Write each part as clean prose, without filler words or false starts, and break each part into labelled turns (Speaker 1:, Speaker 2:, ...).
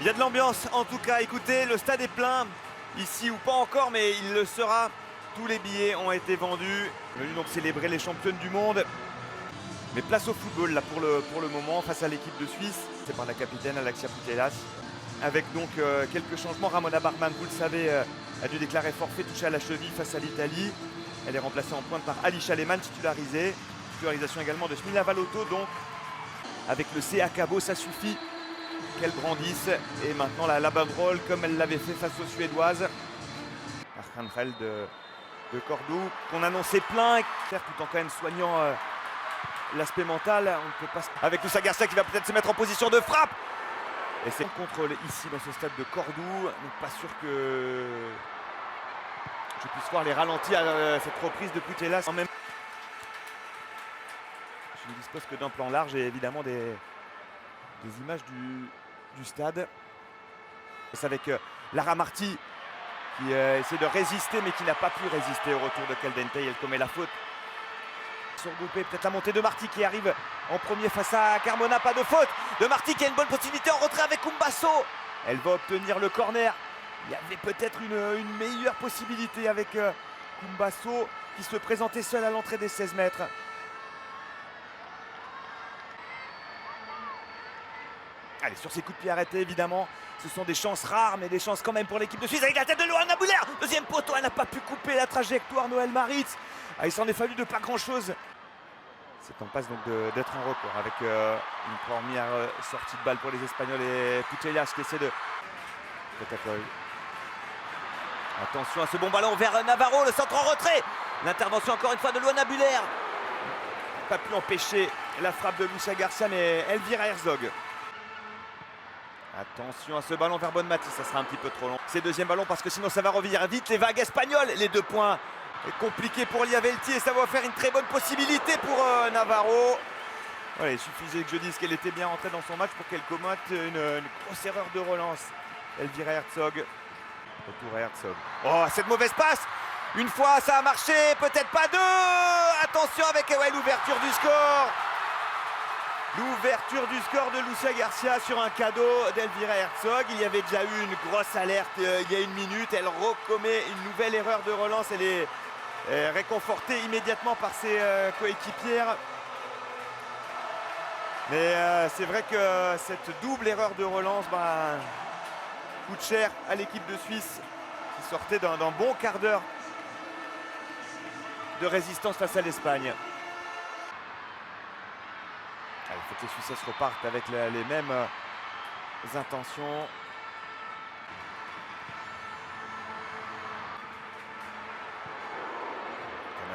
Speaker 1: Il y a de l'ambiance en tout cas, écoutez, le stade est plein, ici ou pas encore, mais il le sera. Tous les billets ont été vendus. Venu donc célébrer les championnes du monde. Mais place au football là pour le moment face à l'équipe de Suisse. C'est par la capitaine Alexia Putellas. Avec donc quelques changements. Ramona Bachmann, vous le savez, a dû déclarer forfait, touché à la cheville face à l'Italie. Elle est remplacée en pointe par Alisha Lehmann, titularisée. Titularisation également de Smila Valotto, donc avec le CA Cabo, ça suffit qu'elle brandisse. Et maintenant la banderole comme elle l'avait fait face aux Suédoises. Arcangel de Cordoue, qu'on annonçait plein, tout en quand même soignant l'aspect mental. On ne peut pas... Avec Lúcia Garcia qui va peut-être se mettre en position de frappe. Et c'est contrôle ici dans ce stade de Cordoue. Donc pas sûr que je puisse voir les ralentis à cette reprise de Putellas. En même... Je ne dispose que d'un plan large et évidemment des images du stade. C'est avec Lara Marti qui essaie de résister mais qui n'a pas pu résister au retour de Caldentey. Elle commet la faute. Surgroupé, peut-être la montée de Marti qui arrive en premier face à Carmona, pas de faute de Marti qui a une bonne possibilité en retrait avec Kumbasso. Elle va obtenir le corner. Il y avait peut-être une meilleure possibilité avec Kumbasso qui se présentait seul à l'entrée des 16 mètres. Allez, sur ses coups de pied arrêtés, évidemment, ce sont des chances rares, mais des chances quand même pour l'équipe de Suisse avec la tête de Loana Buller. Deuxième poteau, elle n'a pas pu couper la trajectoire, Noël Maritz. Ah, il s'en est fallu de pas grand-chose. C'est en passe donc d'être un record avec une première sortie de balle pour les Espagnols et Putellas qui essaie de... Attention à ce bon ballon vers Navarro, le centre en retrait. L'intervention encore une fois de Loana Buller. Pas pu empêcher la frappe de Lúcia Garcia, mais Elvira Herzog. Attention à ce ballon vers Bonmati, ça sera un petit peu trop long. C'est deuxième ballon parce que sinon ça va revenir vite. Les vagues espagnoles, les 2 points compliqués pour Liavelti et ça va faire une très bonne possibilité pour Navarro. Voilà, il suffisait que je dise qu'elle était bien rentrée dans son match pour qu'elle commette une grosse erreur de relance. Elvira Herzog. Retour à Herzog. Oh, cette mauvaise passe. Une fois ça a marché, peut-être pas deux. Attention avec l'ouverture du score. L'ouverture du score de Lúcia Garcia sur un cadeau d'Elvira Herzog. Il y avait déjà eu une grosse alerte il y a 1 minute. Elle recommet une nouvelle erreur de relance. Elle est réconfortée immédiatement par ses coéquipières. Mais c'est vrai que cette double erreur de relance coûte cher à l'équipe de Suisse qui sortait d'un bon quart d'heure de résistance face à l'Espagne. Il faut que les Suisses repartent avec les mêmes intentions.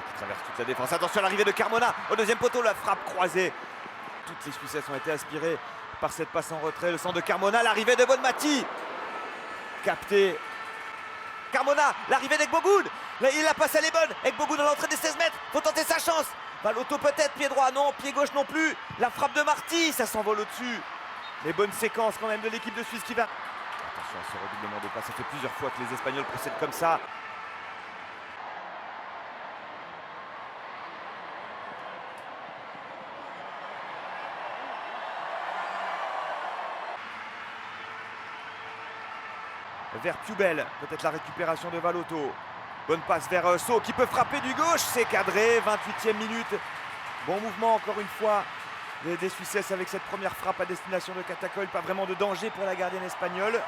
Speaker 1: Qui traverse toute la défense. Attention à l'arrivée de Carmona au deuxième poteau, la frappe croisée. Toutes les Suisses ont été aspirées par cette passe en retrait. Le centre de Carmona, l'arrivée de Bonmati. Capté. Carmona, l'arrivée d'Egbogoud. La passe elle est bonne. Egbogoud dans l'entrée des 16 mètres. Faut tenter sa chance. Valotto peut-être, pied droit, non, pied gauche non plus. La frappe de Marti, ça s'envole au-dessus. Les bonnes séquences quand même de l'équipe de Suisse qui va... Attention à ce redoublement de passe, ça fait plusieurs fois que les Espagnols procèdent comme ça. Vers Pubel, peut-être la récupération de Valotto. Bonne passe vers So qui peut frapper du gauche, c'est cadré, 28e minute. Bon mouvement encore une fois des Suisses avec cette première frappe à destination de Catacol. Pas vraiment de danger pour la gardienne espagnole.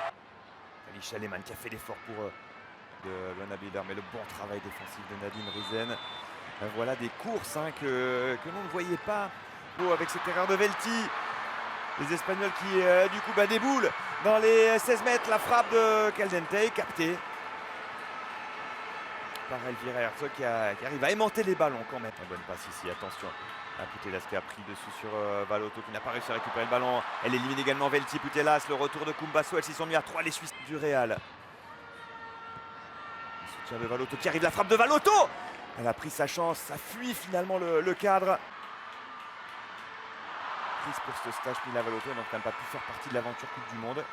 Speaker 1: Alisha Lehmann qui a fait l'effort pour Loana Buller, mais le bon travail défensif de Nadine Riesen. Voilà des courses que l'on ne voyait pas. Avec cette erreur de Velti. Les Espagnols qui du coup déboulent dans les 16 mètres. La frappe de Caldentey captée par Elvira Herzog qui arrive à aimanter les ballons quand même. Une bonne passe ici, attention à Putellas qui a pris dessus sur Valotto qui n'a pas réussi à récupérer le ballon. Elle élimine également Velti. Putellas, le retour de Kumbasso, elles s'y sont mis à 3 les Suisses du Real. Le soutien de Valotto qui arrive, la frappe de Valotto. Elle a pris sa chance, ça fuit finalement le cadre. Prise pour ce stage, Smila Valotto n'a quand même pas pu faire partie de l'aventure Coupe du Monde.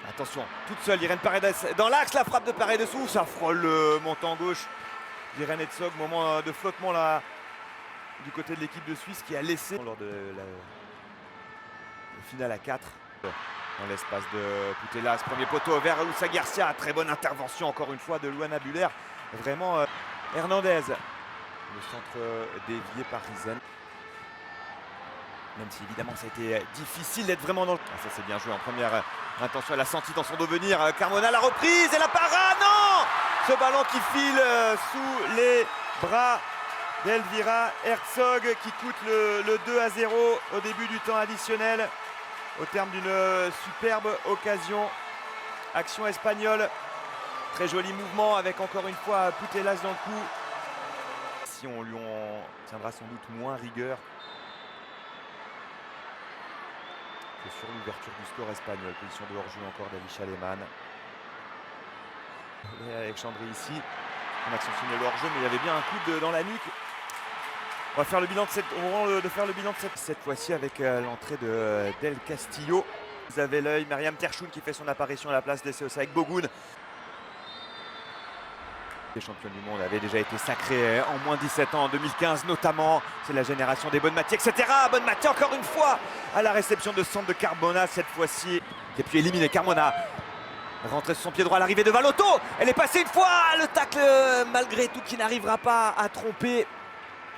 Speaker 1: Attention, toute seule, Irene Paredes dans l'axe, la frappe de Paredes, ça frôle le montant gauche d'Irene Herzog, moment de flottement là du côté de l'équipe de Suisse qui a laissé lors de finale à 4. Dans l'espace de Putellas, premier poteau vers Oussa Garcia. Très bonne intervention encore une fois de Luana Buller. Vraiment Hernandez. Le centre dévié par Risen. Même si évidemment ça a été difficile d'être vraiment dans le... Ah, ça c'est bien joué en première intention, elle a senti dans son dos venir. Carmona, la reprise et la parade, non! Ce ballon qui file sous les bras d'Elvira Herzog qui coûte le 2-0 au début du temps additionnel. Au terme d'une superbe occasion. Action espagnole. Très joli mouvement avec encore une fois Putellas dans le coup. Si on lui en tiendra sans doute moins rigueur que sur l'ouverture du score espagnol. Position de hors-jeu encore d'Alisha Lehmann. Alexandrie ici. On a sanctionné le hors-jeu, mais il y avait bien un coup dans la nuque. On va faire le bilan de cette fois-ci avec l'entrée de Del Castillo. Vous avez l'œil, Myriam Terchoun qui fait son apparition à la place d'Essay avec Bogoun. Les championnes du monde avaient déjà été sacrés en moins de 17 ans, en 2015 notamment. C'est la génération des Bonmati, etc. Bonmati encore une fois à la réception de centre de Carmona cette fois-ci. Et puis éliminé Carmona. Rentrée sur son pied droit à l'arrivée de Valotto. Elle est passée une fois. Le tacle malgré tout qui n'arrivera pas à tromper.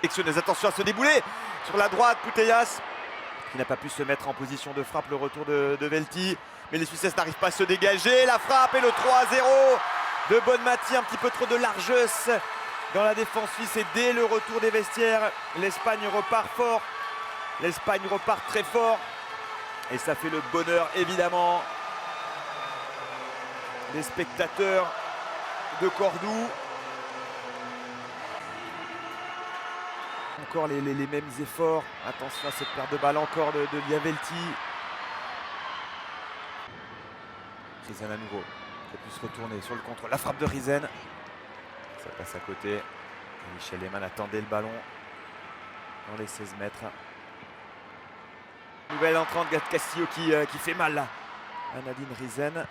Speaker 1: Attention à se débouler sur la droite. Putellas qui n'a pas pu se mettre en position de frappe. Le retour de Velti. Mais les Suisses n'arrivent pas à se dégager. La frappe et le 3-0 de Bonmati. Un petit peu trop de largesse dans la défense suisse. Et dès le retour des vestiaires, l'Espagne repart fort. L'Espagne repart très fort. Et ça fait le bonheur évidemment des spectateurs de Cordoue. Encore les mêmes efforts. Attention à cette perte de balle encore de Liavelti. Risen à nouveau. Il a pu se retourner sur le contre. La frappe de Risen. Ça passe à côté. Michel Lehmann attendait le ballon dans les 16 mètres. Nouvelle entrante de Castillo qui fait mal là à Nadine Risen.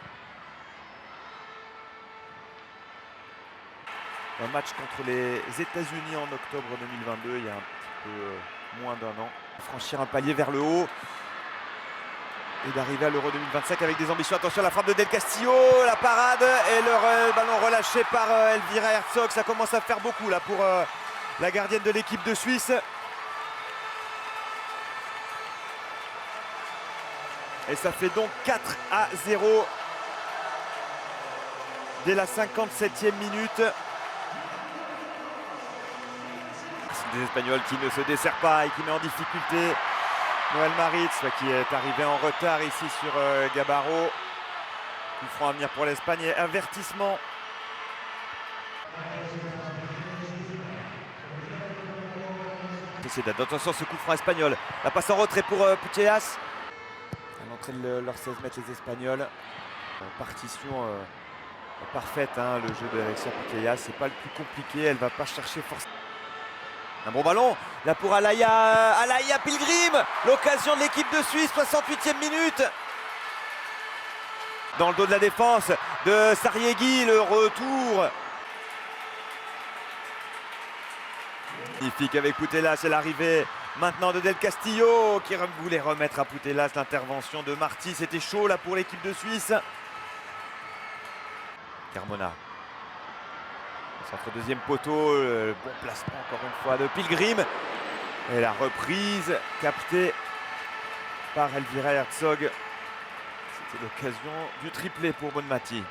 Speaker 1: Un match contre les États-Unis en octobre 2022, il y a un petit peu moins d'un an. Franchir un palier vers le haut et d'arriver à l'Euro 2025 avec des ambitions. Attention à la frappe de Del Castillo, la parade et le ballon relâché par Elvira Herzog. Ça commence à faire beaucoup là pour la gardienne de l'équipe de Suisse. Et ça fait donc 4-0 dès la 57e minute. Des Espagnols qui ne se desserrent pas et qui met en difficulté Noël Maritz qui est arrivé en retard ici sur Gabaro. Coup franc à venir pour l'Espagne et avertissement. Attention ce coup franc espagnol. La passe en retrait pour Putellas. À l'entrée de leurs 16 mètres les Espagnols. Partition parfaite le jeu de Alexia Putellas. C'est pas le plus compliqué. Elle va pas chercher forcément. Un bon ballon, là pour Alaya Pilgrim, l'occasion de l'équipe de Suisse, 68e minute. Dans le dos de la défense de Sariegui, le retour. Magnifique avec Putellas, c'est l'arrivée maintenant de Del Castillo qui voulait remettre à Putellas l'intervention de Marty. C'était chaud là pour l'équipe de Suisse. Carmona. Centre deuxième poteau, bon placement encore une fois de Pilgrim. Et la reprise captée par Elvira Herzog. C'était l'occasion du triplé pour Bonmati.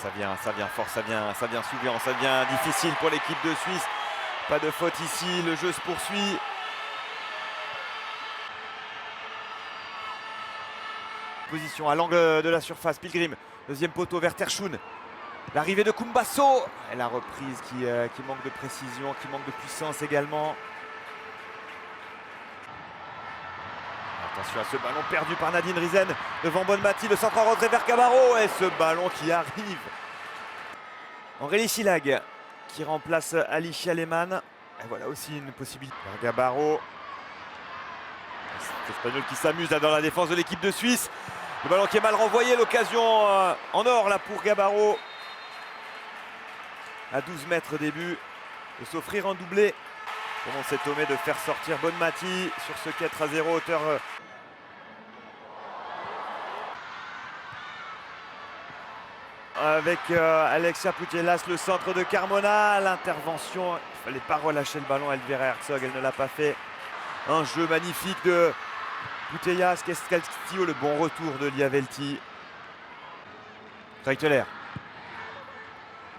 Speaker 1: Ça vient fort, ça vient souriant, ça devient difficile pour l'équipe de Suisse. Pas de faute ici, le jeu se poursuit. Position à l'angle de la surface, Pilgrim. Deuxième poteau vers Terchoun. L'arrivée de Kumbasso. Et la reprise qui manque de précision, qui manque de puissance également. Attention à ce ballon perdu par Nadine Risen devant Bonmati. Le centre en retrait vers Gabaro. Et ce ballon qui arrive. Aurélie Silag qui remplace Alicia Lehmann. Et voilà aussi une possibilité vers Gabaro. C'est l'Espagnol qui s'amuse là dans la défense de l'équipe de Suisse. Le ballon qui est mal renvoyé, l'occasion en or là pour À 12 mètres début de s'offrir un doublé. Comment c'est Tomé de faire sortir Bonmati sur ce 4-0 hauteur. Avec Alexia Putellas, le centre de Carmona, l'intervention, il ne fallait pas relâcher le ballon, Elvira Herzog, elle ne l'a pas fait. Un jeu magnifique de Putellas, Castillo, le bon retour de Liavelti. Kreiteler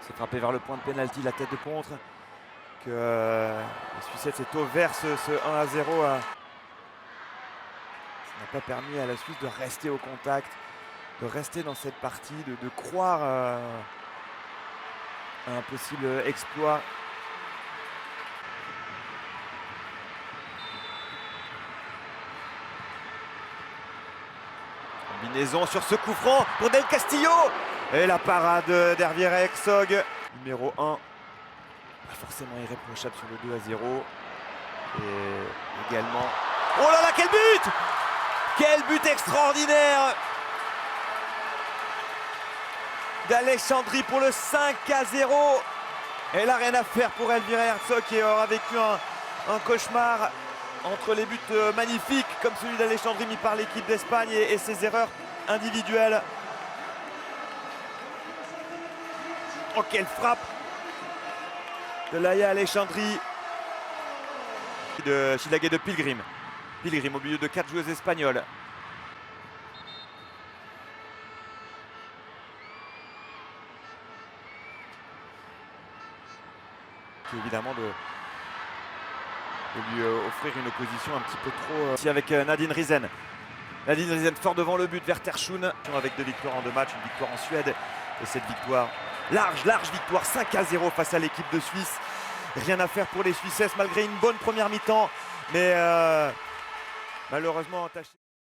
Speaker 1: s'est frappé vers le point de pénalty, la tête de Pontre. Que les Suissettes s'est ouvert ce 1-0. Ça n'a pas permis à la Suisse de rester au contact, de rester dans cette partie, de croire à un possible exploit. Combinaison sur ce coup franc pour Del Castillo. Et la parade d'Elvira Herzog, numéro 1. Pas forcément irréprochable sur le 2-0. Et également... Oh là là, quel but! Quel but extraordinaire d'Alexandrie pour le 5-0. Elle n'a rien à faire pour Elvira Herzog qui aura vécu un cauchemar entre les buts magnifiques comme celui d'Alexandrie mis par l'équipe d'Espagne et ses erreurs individuelles. Oh, quelle frappe de Laia Alexandrie, de Chilague de Pilgrim. Pilgrim au milieu de 4 joueuses espagnoles. Qui évidemment de lui offrir une opposition un petit peu trop... Ici avec Nadine Riesen. Nadine Riesen fort devant le but vers Terschun. Avec 2 victoires en 2 matchs, une victoire en Suède. Et cette victoire, large victoire, 5-0 face à l'équipe de Suisse. Rien à faire pour les Suissesses malgré une bonne première mi-temps. Mais malheureusement entaché.